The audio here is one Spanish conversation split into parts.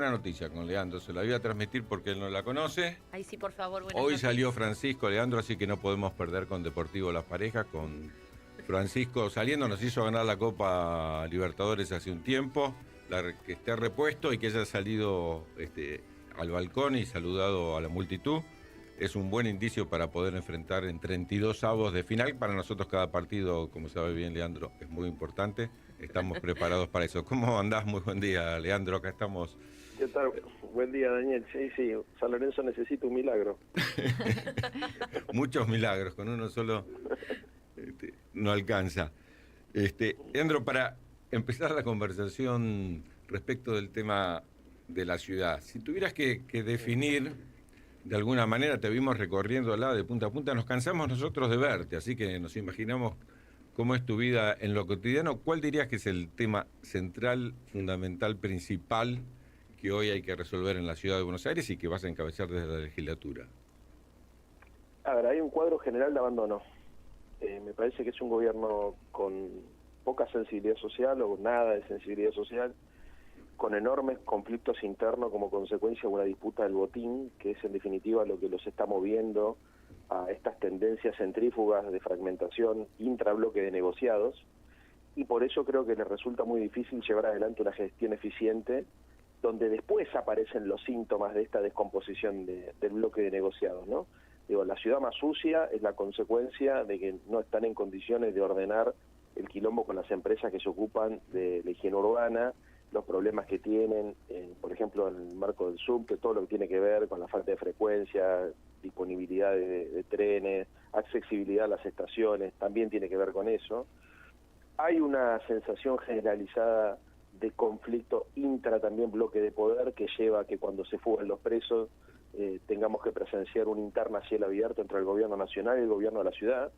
Una noticia con Leandro, se la voy a transmitir porque él no la conoce. Ay, sí, por favor. Buenas Hoy noches. salió Francisco Leandro, así que no podemos perder con Deportivo Las Parejas. Con Francisco saliendo, nos hizo ganar la Copa Libertadores hace un tiempo. Que esté repuesto y que haya salido al balcón y saludado a la multitud es un buen indicio para poder enfrentar en 32 avos de final. Para nosotros cada partido, como sabe bien Leandro, es muy importante. Estamos preparados para eso. ¿Cómo andás? Muy buen día, Leandro. Acá estamos. ¿Qué tal? Buen día, Daniel. Sí, San Lorenzo necesita un milagro. Muchos milagros, con uno solo no alcanza. Leandro, para empezar la conversación respecto del tema de la ciudad, si tuvieras que definir, de alguna manera te vimos recorriéndola de punta a punta, nos cansamos nosotros de verte, así que nos imaginamos cómo es tu vida en lo cotidiano. ¿Cuál dirías que es el tema central, fundamental, principal que hoy hay que resolver en la ciudad de Buenos Aires y que vas a encabezar desde la legislatura? A ver, hay un cuadro general de abandono. Me parece que es un gobierno con poca sensibilidad social o nada de sensibilidad social, con enormes conflictos internos como consecuencia de una disputa del botín, que es en definitiva lo que los está moviendo a estas tendencias centrífugas de fragmentación intrabloque de negociados, y por eso creo que les resulta muy difícil llevar adelante una gestión eficiente, donde después aparecen los síntomas de esta descomposición del bloque de negociados, ¿no? Digo, la ciudad más sucia es la consecuencia de que no están en condiciones de ordenar el quilombo con las empresas que se ocupan de la higiene urbana, los problemas que tienen, por ejemplo, en el marco del subte, todo lo que tiene que ver con la falta de frecuencia, disponibilidad de trenes, accesibilidad a las estaciones, también tiene que ver con eso. Hay una sensación generalizada de conflicto intra también bloque de poder que lleva a que cuando se fugan los presos tengamos que presenciar una interna a cielo abierto entre el gobierno nacional y el gobierno de la ciudad,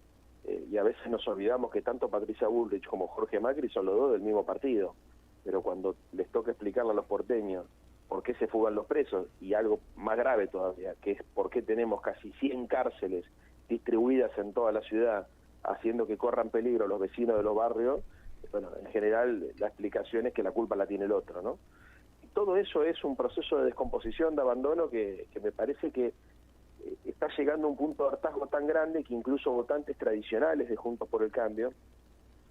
y a veces nos olvidamos que tanto Patricia Bullrich como Jorge Macri son los dos del mismo partido, pero cuando les toca explicarle a los porteños por qué se fugan los presos, y algo más grave todavía, que es por qué tenemos casi 100 cárceles distribuidas en toda la ciudad, haciendo que corran peligro los vecinos de los barrios, bueno, en general la explicación es que la culpa la tiene el otro, ¿no? Y todo eso es un proceso de descomposición, de abandono, que me parece que está llegando a un punto de hartazgo tan grande que incluso votantes tradicionales de Juntos por el Cambio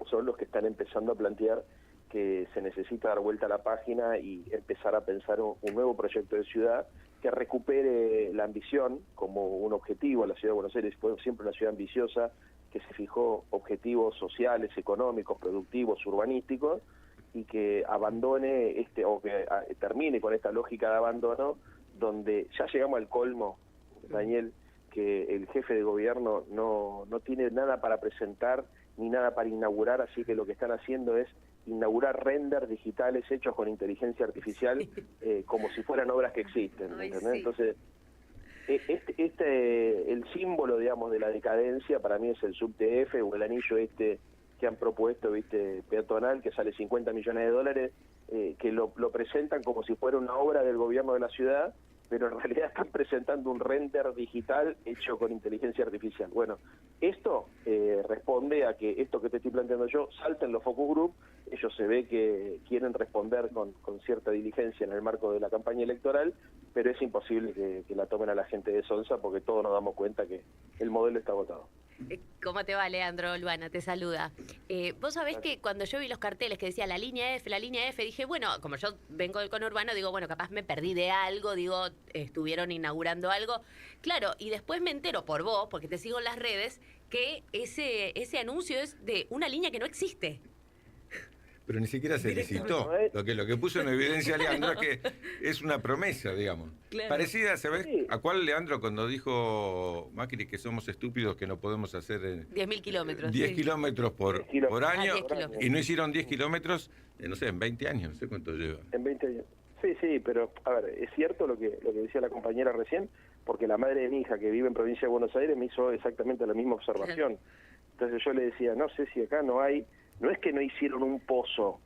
son los que están empezando a plantear que se necesita dar vuelta a la página y empezar a pensar un nuevo proyecto de ciudad que recupere la ambición como un objetivo. La ciudad de Buenos Aires fue siempre una ciudad ambiciosa que se fijó objetivos sociales, económicos, productivos, urbanísticos, y que abandone o que termine con esta lógica de abandono donde ya llegamos al colmo, Daniel, que el jefe de gobierno no tiene nada para presentar ni nada para inaugurar, así que lo que están haciendo es inaugurar renders digitales hechos con inteligencia artificial, como si fueran obras que existen, ¿entendés? Sí. Entonces, el símbolo, digamos, de la decadencia para mí es el subte F o el anillo que han propuesto, peatonal, que sale 50 millones de dólares, que lo presentan como si fuera una obra del gobierno de la ciudad, pero en realidad están presentando un render digital hecho con inteligencia artificial. Bueno, esto responde a que esto que te estoy planteando yo salta en los focus group. Ellos se ve que quieren responder con cierta diligencia en el marco de la campaña electoral, pero es imposible que la tomen a la gente de Sonsa porque todos nos damos cuenta que el modelo está agotado. ¿Cómo te va, Leandro? Luana te saluda. Vos sabés que cuando yo vi los carteles que decía la línea F, dije, bueno, como yo vengo del conurbano, digo, bueno, capaz me perdí de algo, digo, estuvieron inaugurando algo. Claro, y después me entero por vos, porque te sigo en las redes, que ese anuncio es de una línea que no existe. Pero ni siquiera se licitó. Lo que puso en evidencia Leandro es que es una promesa, digamos. Claro. Parecida, ¿sabes? Sí. ¿A cuál Leandro cuando dijo Macri que somos estúpidos, que no podemos hacer 10.000 kilómetros? 10 kilómetros por año, 10 kilómetros. Y no hicieron 10 kilómetros, no sé, en 20 años, no sé cuánto lleva. En 20 años. Sí, pero, a ver, es cierto lo que decía la compañera recién, porque la madre de mi hija, que vive en provincia de Buenos Aires, me hizo exactamente la misma observación. Entonces yo le decía, no sé si acá no hay... No es que no hicieron un pozo,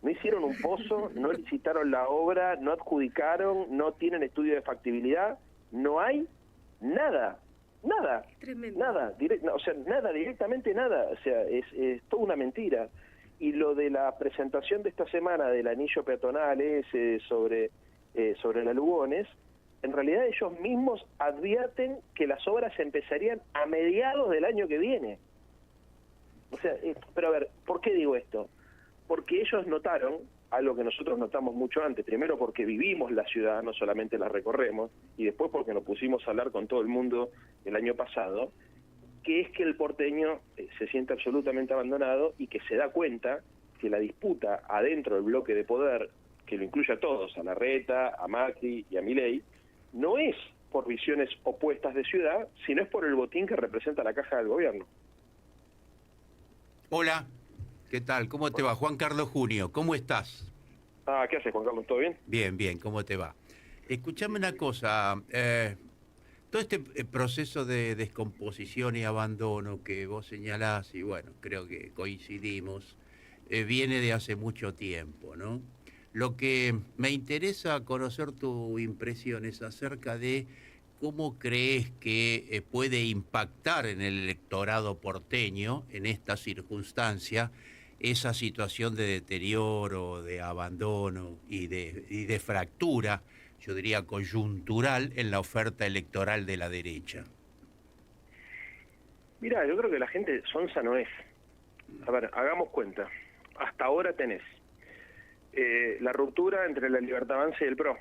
no licitaron la obra, no adjudicaron, no tienen estudio de factibilidad, no hay nada, nada, nada, directamente nada, o sea, es toda una mentira. Y lo de la presentación de esta semana del anillo peatonal ese sobre sobre la Lugones, en realidad ellos mismos advierten que las obras empezarían a mediados del año que viene. O sea, pero a ver, ¿por qué digo esto? Porque ellos notaron algo que nosotros notamos mucho antes, primero porque vivimos la ciudad, no solamente la recorremos, y después porque nos pusimos a hablar con todo el mundo el año pasado, que es que el porteño se siente absolutamente abandonado y que se da cuenta que la disputa adentro del bloque de poder, que lo incluye a todos, a Larreta, a Macri y a Milei, no es por visiones opuestas de ciudad, sino es por el botín que representa la caja del gobierno. Hola, ¿qué tal? ¿Cómo te va? Juan Carlos Junio, ¿cómo estás? ¿Qué haces, Juan Carlos? ¿Todo bien? Bien, bien, ¿cómo te va? Escuchame una cosa, todo este proceso de descomposición y abandono que vos señalás, y bueno, creo que coincidimos, viene de hace mucho tiempo, ¿no? Lo que me interesa conocer tu impresión es acerca de cómo crees que puede impactar en el electorado porteño, en esta circunstancia, esa situación de deterioro, de abandono y de fractura, yo diría coyuntural, en la oferta electoral de la derecha. Mira, yo creo que la gente sonsa no es. A ver, hagamos cuenta. Hasta ahora tenés la ruptura entre la Libertad Avanza y el PRO,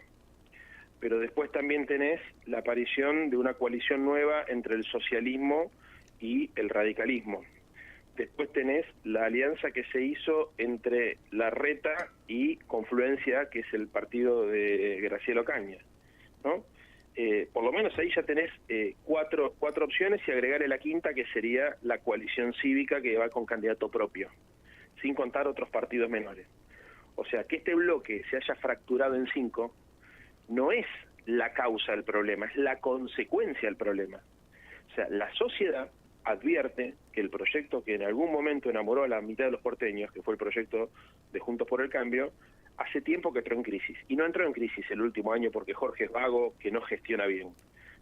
pero después también tenés la aparición de una coalición nueva entre el socialismo y el radicalismo. Después tenés la alianza que se hizo entre Larreta y Confluencia, que es el partido de Graciela Ocaña, ¿no? Por lo menos ahí ya tenés cuatro opciones y agregarle la quinta, que sería la coalición cívica, que va con candidato propio, sin contar otros partidos menores. O sea, que este bloque se haya fracturado en 5 no es la causa del problema, es la consecuencia del problema. O sea, la sociedad advierte que el proyecto que en algún momento enamoró a la mitad de los porteños, que fue el proyecto de Juntos por el Cambio, hace tiempo que entró en crisis. Y no entró en crisis el último año porque Jorge es vago, que no gestiona bien.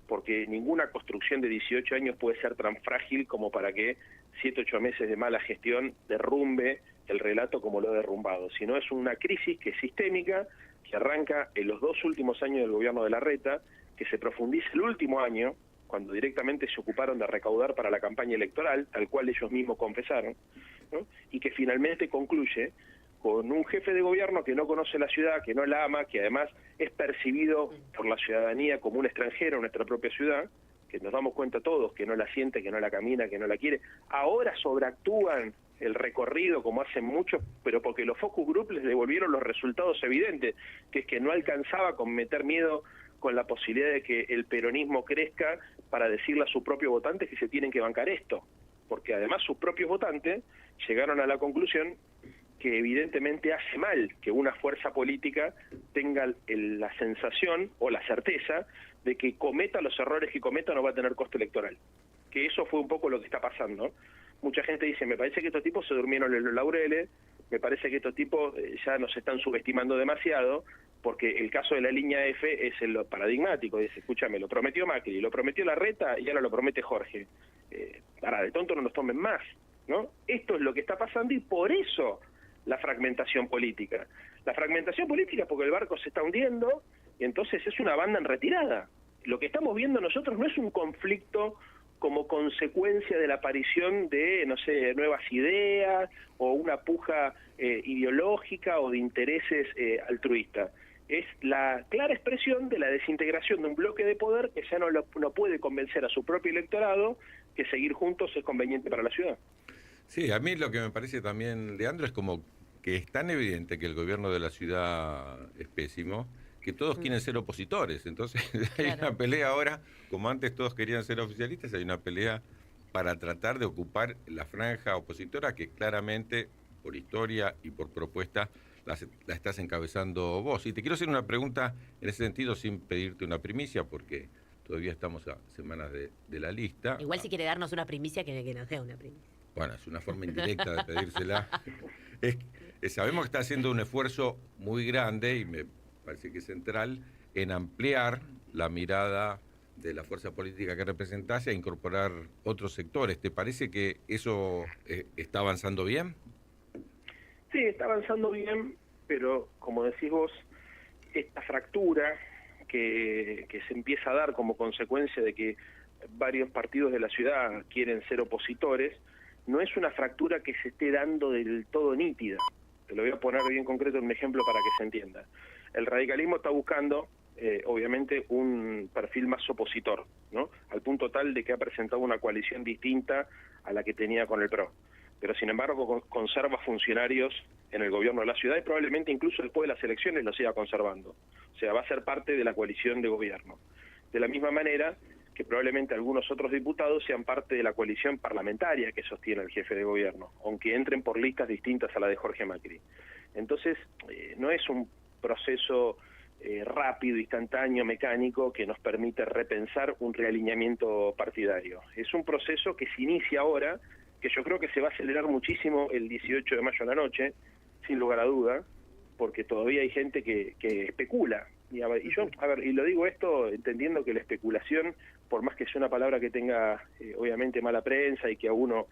Porque ninguna construcción de 18 años puede ser tan frágil como para que 7, 8 meses de mala gestión derrumbe el relato como lo ha derrumbado. Sino es una crisis que es sistémica, que arranca en los 2 últimos años del gobierno de Larreta, que se profundiza el último año, cuando directamente se ocuparon de recaudar para la campaña electoral, tal cual ellos mismos confesaron, ¿no? Y que finalmente concluye con un jefe de gobierno que no conoce la ciudad, que no la ama, que además es percibido por la ciudadanía como un extranjero en nuestra propia ciudad, que nos damos cuenta todos que no la siente, que no la camina, que no la quiere. Ahora sobreactúan el recorrido como hacen muchos, pero porque los focus group les devolvieron los resultados evidentes, que es que no alcanzaba con meter miedo con la posibilidad de que el peronismo crezca para decirle a sus propios votantes que se tienen que bancar esto, porque además sus propios votantes llegaron a la conclusión que evidentemente hace mal que una fuerza política tenga la sensación o la certeza de que cometa los errores que cometa no va a tener costo electoral. Que eso fue un poco lo que está pasando. Mucha gente dice, me parece que estos tipos se durmieron en los laureles, me parece que estos tipos ya nos están subestimando demasiado, porque el caso de la línea F es el paradigmático. Dice, escúchame, lo prometió Macri, lo prometió Larreta y ahora lo promete Jorge. Para de tonto no nos tomen más, ¿no? Esto es lo que está pasando y por eso la fragmentación política. La fragmentación política porque el barco se está hundiendo y entonces es una banda en retirada. Lo que estamos viendo nosotros no es un conflicto como consecuencia de la aparición de, no sé, nuevas ideas o una puja ideológica o de intereses altruistas. Es la clara expresión de la desintegración de un bloque de poder que ya no puede convencer a su propio electorado que seguir juntos es conveniente para la ciudad. Sí, a mí lo que me parece también, Leandro, es como que es tan evidente que el gobierno de la ciudad es pésimo, que todos quieren ser opositores. Entonces hay una pelea ahora, como antes todos querían ser oficialistas, hay una pelea para tratar de ocupar la franja opositora que claramente, por historia y por propuesta, la estás encabezando vos. Y te quiero hacer una pregunta en ese sentido sin pedirte una primicia, porque todavía estamos a semanas de la lista. Igual si quiere darnos una primicia, que nos dé una primicia. Bueno, es una forma indirecta de pedírsela. Sabemos que está haciendo un esfuerzo muy grande, y me parece que es central, en ampliar la mirada de la fuerza política que representás y a incorporar otros sectores. ¿Te parece que eso está avanzando bien? Sí, está avanzando bien, pero como decís vos, esta fractura que se empieza a dar como consecuencia de que varios partidos de la ciudad quieren ser opositores, no es una fractura que se esté dando del todo nítida. Te lo voy a poner bien concreto en un ejemplo para que se entienda. El radicalismo está buscando, obviamente, un perfil más opositor, ¿no? Al punto tal de que ha presentado una coalición distinta a la que tenía con el PRO. Pero sin embargo conserva funcionarios en el gobierno de la ciudad y probablemente incluso después de las elecciones lo siga conservando. O sea, va a ser parte de la coalición de gobierno. De la misma manera que probablemente algunos otros diputados sean parte de la coalición parlamentaria que sostiene el jefe de gobierno, aunque entren por listas distintas a la de Jorge Macri. Entonces, no es un proceso rápido, instantáneo, mecánico, que nos permite repensar un realineamiento partidario. Es un proceso que se inicia ahora, que yo creo que se va a acelerar muchísimo el 18 de mayo a la noche, sin lugar a duda, porque todavía hay gente que especula. Y yo, y lo digo esto entendiendo que la especulación, por más que sea una palabra que tenga obviamente mala prensa y que a uno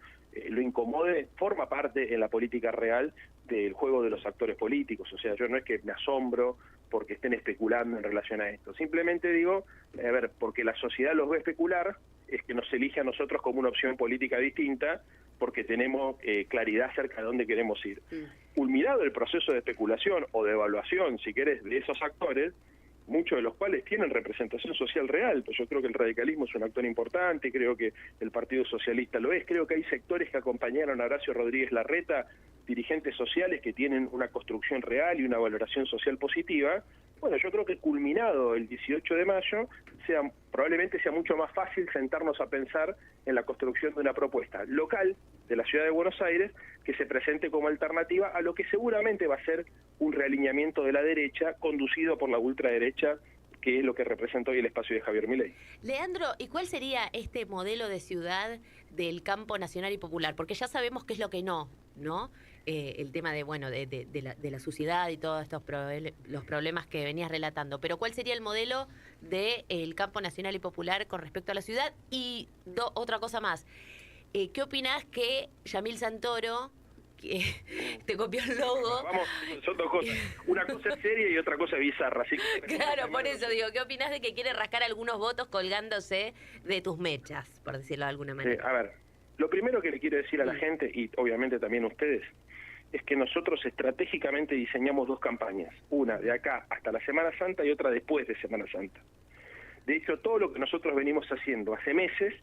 lo incomode, forma parte en la política real del juego de los actores políticos. O sea, yo no es que me asombro porque estén especulando en relación a esto. Simplemente digo, porque la sociedad los ve especular, es que nos elige a nosotros como una opción política distinta, porque tenemos claridad acerca de dónde queremos ir. Culminado el proceso de especulación o de evaluación, si querés, de esos actores, muchos de los cuales tienen representación social real, pues yo creo que el radicalismo es un actor importante, creo que el Partido Socialista lo es, creo que hay sectores que acompañaron a Horacio Rodríguez Larreta, dirigentes sociales que tienen una construcción real y una valoración social positiva. Bueno, yo creo que culminado el 18 de mayo, probablemente sea mucho más fácil sentarnos a pensar en la construcción de una propuesta local de la ciudad de Buenos Aires que se presente como alternativa a lo que seguramente va a ser un realineamiento de la derecha conducido por la ultraderecha, que es lo que representa hoy el espacio de Javier Milei. Leandro, ¿y cuál sería este modelo de ciudad del campo nacional y popular? Porque ya sabemos qué es lo que no, ¿no? El tema de la suciedad y todos estos los problemas que venías relatando. Pero ¿cuál sería el modelo del campo nacional y popular con respecto a la ciudad? Y otra cosa más, ¿qué opinás que Yamil Santoro, que te copió el logo? Vamos, son dos cosas. Una cosa es seria y otra cosa es bizarra. Así que... Claro, por eso digo, ¿qué opinás de que quiere rascar algunos votos colgándose de tus mechas, por decirlo de alguna manera? A ver, lo primero que le quiero decir a la gente, y obviamente también a ustedes, es que nosotros estratégicamente diseñamos dos campañas, una de acá hasta la Semana Santa y otra después de Semana Santa. De hecho, todo lo que nosotros venimos haciendo hace meses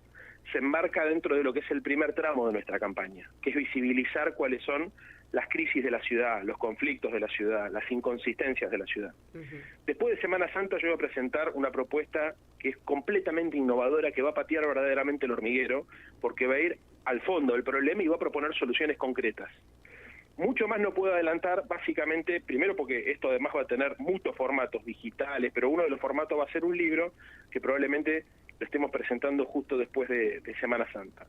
se enmarca dentro de lo que es el primer tramo de nuestra campaña, que es visibilizar cuáles son las crisis de la ciudad, los conflictos de la ciudad, las inconsistencias de la ciudad. Después de Semana Santa yo voy a presentar una propuesta que es completamente innovadora, que va a patear verdaderamente el hormiguero, porque va a ir al fondo del problema y va a proponer soluciones concretas. Mucho más no puedo adelantar, básicamente, primero porque esto además va a tener muchos formatos digitales, pero uno de los formatos va a ser un libro que probablemente lo estemos presentando justo después de Semana Santa,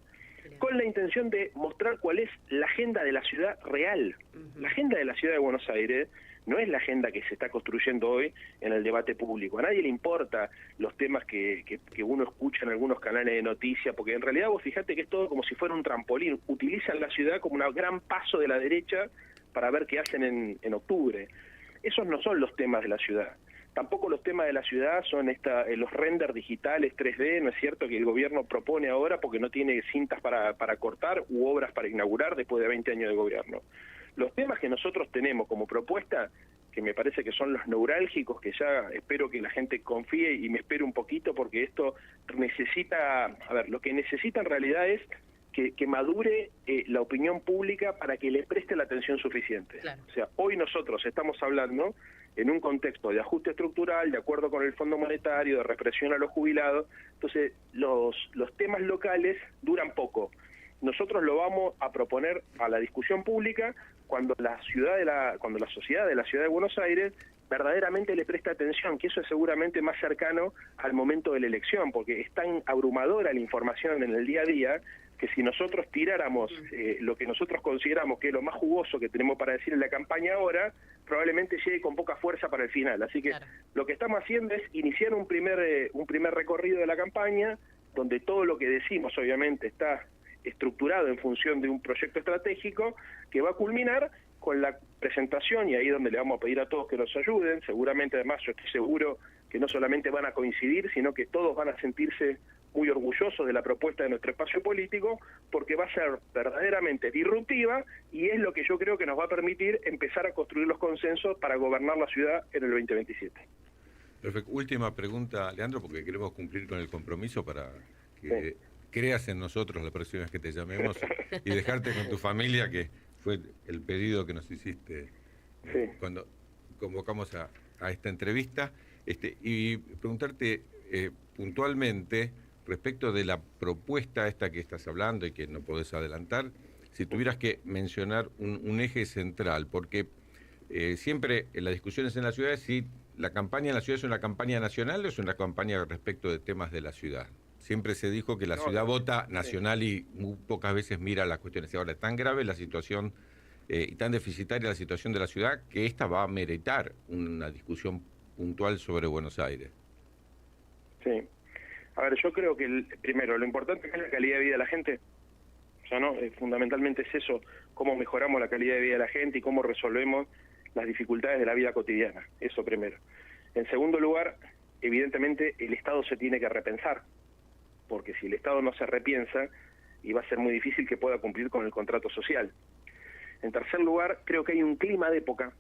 con la intención de mostrar cuál es la agenda de la ciudad real. La agenda de la ciudad de Buenos Aires no es la agenda que se está construyendo hoy en el debate público. A nadie le importa los temas que uno escucha en algunos canales de noticias, porque en realidad vos fijate que es todo como si fuera un trampolín. Utilizan la ciudad como un gran paso de la derecha para ver qué hacen en octubre. Esos no son los temas de la ciudad. Tampoco los temas de la ciudad son los renders digitales 3D, ¿no es cierto?, que el gobierno propone ahora porque no tiene cintas para cortar u obras para inaugurar después de 20 años de gobierno. Los temas que nosotros tenemos como propuesta, que me parece que son los neurálgicos, que ya espero que la gente confíe y me espere un poquito, porque esto necesita, lo que necesita en realidad es que madure la opinión pública para que le preste la atención suficiente. Claro. O sea, hoy nosotros estamos hablando en un contexto de ajuste estructural, de acuerdo con el Fondo Monetario, de represión a los jubilados. Entonces, los temas locales duran poco. Nosotros lo vamos a proponer a la discusión pública cuando la sociedad de la ciudad de Buenos Aires verdaderamente le presta atención, que eso es seguramente más cercano al momento de la elección, porque es tan abrumadora la información en el día a día que si nosotros tiráramos lo que nosotros consideramos que es lo más jugoso que tenemos para decir en la campaña ahora, probablemente llegue con poca fuerza para el final. Así que lo que estamos haciendo es iniciar un primer recorrido de la campaña, donde todo lo que decimos obviamente está estructurado en función de un proyecto estratégico que va a culminar con la presentación, y ahí es donde le vamos a pedir a todos que nos ayuden. Seguramente, además, yo estoy seguro que no solamente van a coincidir, sino que todos van a sentirse muy orgullosos de la propuesta de nuestro espacio político, porque va a ser verdaderamente disruptiva y es lo que yo creo que nos va a permitir empezar a construir los consensos para gobernar la ciudad en el 2027. Perfecto. Última pregunta, Leandro, porque queremos cumplir con el compromiso para que creas en nosotros la próxima vez que te llamemos y dejarte con tu familia, que fue el pedido que nos hiciste cuando convocamos a esta entrevista, y preguntarte puntualmente respecto de la propuesta esta que estás hablando y que no podés adelantar, si tuvieras que mencionar un eje central, porque siempre en las discusiones en la ciudad es si la campaña en la ciudad es una campaña nacional o es una campaña respecto de temas de la ciudad. Siempre se dijo que la ciudad vota nacional y muy pocas veces mira las cuestiones. Y ahora es tan grave la situación y tan deficitaria la situación de la ciudad que esta va a meritar una discusión puntual sobre Buenos Aires. Sí. A ver, yo creo que primero, lo importante es la calidad de vida de la gente. O sea, no, fundamentalmente es eso, cómo mejoramos la calidad de vida de la gente y cómo resolvemos las dificultades de la vida cotidiana. Eso primero. En segundo lugar, evidentemente el Estado se tiene que repensar, porque si el Estado no se repiensa, y va a ser muy difícil que pueda cumplir con el contrato social. En tercer lugar, creo que hay un clima de época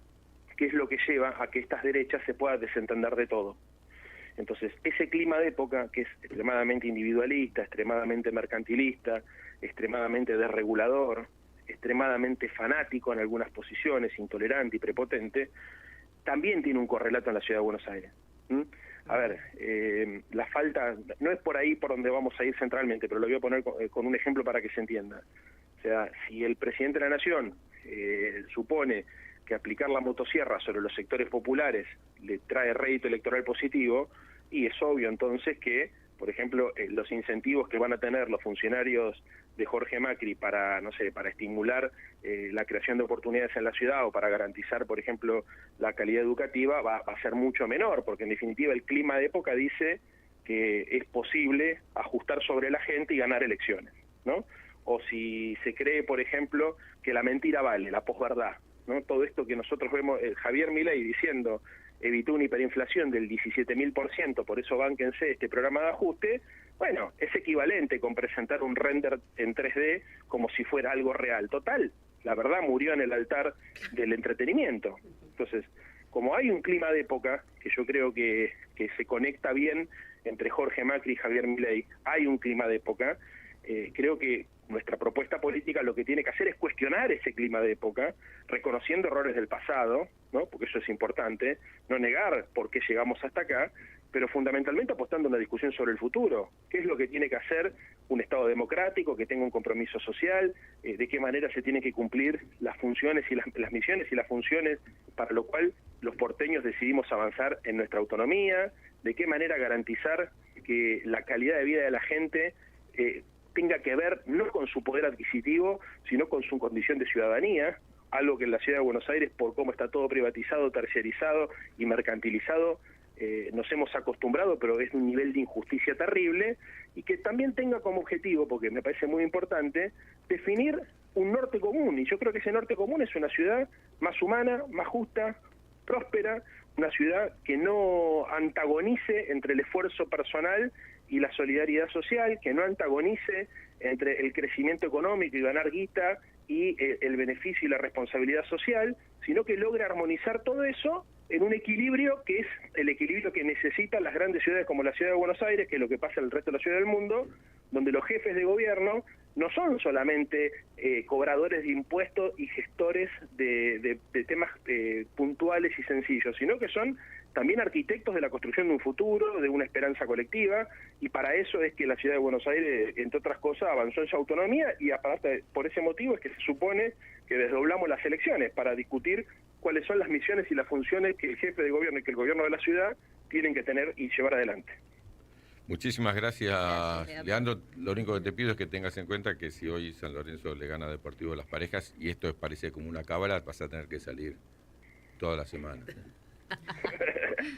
que es lo que lleva a que estas derechas se puedan desentender de todo. Entonces, ese clima de época, que es extremadamente individualista, extremadamente mercantilista, extremadamente desregulador, extremadamente fanático en algunas posiciones, intolerante y prepotente, también tiene un correlato en la ciudad de Buenos Aires. A ver, la falta, no es por ahí por donde vamos a ir centralmente, pero lo voy a poner con un ejemplo para que se entienda. O sea, si el presidente de la Nación supone que aplicar la motosierra sobre los sectores populares le trae rédito electoral positivo, y es obvio entonces que, por ejemplo, los incentivos que van a tener los funcionarios de Jorge Macri para, no sé, para estimular la creación de oportunidades en la ciudad o para garantizar, por ejemplo, la calidad educativa, va a ser mucho menor, porque en definitiva el clima de época dice que es posible ajustar sobre la gente y ganar elecciones, ¿no? O si se cree, por ejemplo, que la mentira vale, la posverdad, ¿no? Todo esto que nosotros vemos, Javier Milei diciendo evitó una hiperinflación del 17.000%, por eso bánquense este programa de ajuste, bueno, es equivalente con presentar un render en 3D como si fuera algo real. Total, la verdad murió en el altar del entretenimiento. Entonces, como hay un clima de época, que yo creo que se conecta bien entre Jorge Macri y Javier Milei, hay un clima de época, creo que nuestra propuesta política lo que tiene que hacer es cuestionar ese clima de época, reconociendo errores del pasado, ¿no? Porque eso es importante, no negar por qué llegamos hasta acá, pero fundamentalmente apostando en la discusión sobre el futuro. ¿Qué es lo que tiene que hacer un Estado democrático que tenga un compromiso social? ¿De qué manera se tienen que cumplir las funciones y las misiones y las funciones para lo cual los porteños decidimos avanzar en nuestra autonomía? ¿De qué manera garantizar que la calidad de vida de la gente tenga que ver no con su poder adquisitivo, sino con su condición de ciudadanía? Algo que en la ciudad de Buenos Aires, por cómo está todo privatizado, terciarizado y mercantilizado, nos hemos acostumbrado, pero es un nivel de injusticia terrible, y que también tenga como objetivo, porque me parece muy importante, definir un norte común, y yo creo que ese norte común es una ciudad más humana, más justa, próspera, una ciudad que no antagonice entre el esfuerzo personal y la solidaridad social, que no antagonice entre el crecimiento económico y ganar guita y el beneficio y la responsabilidad social, sino que logre armonizar todo eso en un equilibrio que es el equilibrio que necesitan las grandes ciudades como la ciudad de Buenos Aires, que es lo que pasa en el resto de la ciudad del mundo, donde los jefes de gobierno no son solamente cobradores de impuestos y gestores de temas puntuales y sencillos, sino que son también arquitectos de la construcción de un futuro, de una esperanza colectiva, y para eso es que la ciudad de Buenos Aires, entre otras cosas, avanzó en su autonomía, y aparte por ese motivo es que se supone que desdoblamos las elecciones para discutir cuáles son las misiones y las funciones que el jefe de gobierno y que el gobierno de la ciudad tienen que tener y llevar adelante. Muchísimas gracias, Leandro. Lo único que te pido es que tengas en cuenta que si hoy San Lorenzo le gana a Deportivo Las Parejas, y esto parece como una cábala, vas a tener que salir toda la semana.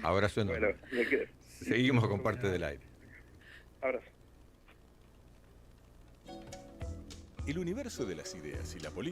Abrazo enorme. Bueno, seguimos con Parte del Aire. Abrazo. El universo de las ideas y la política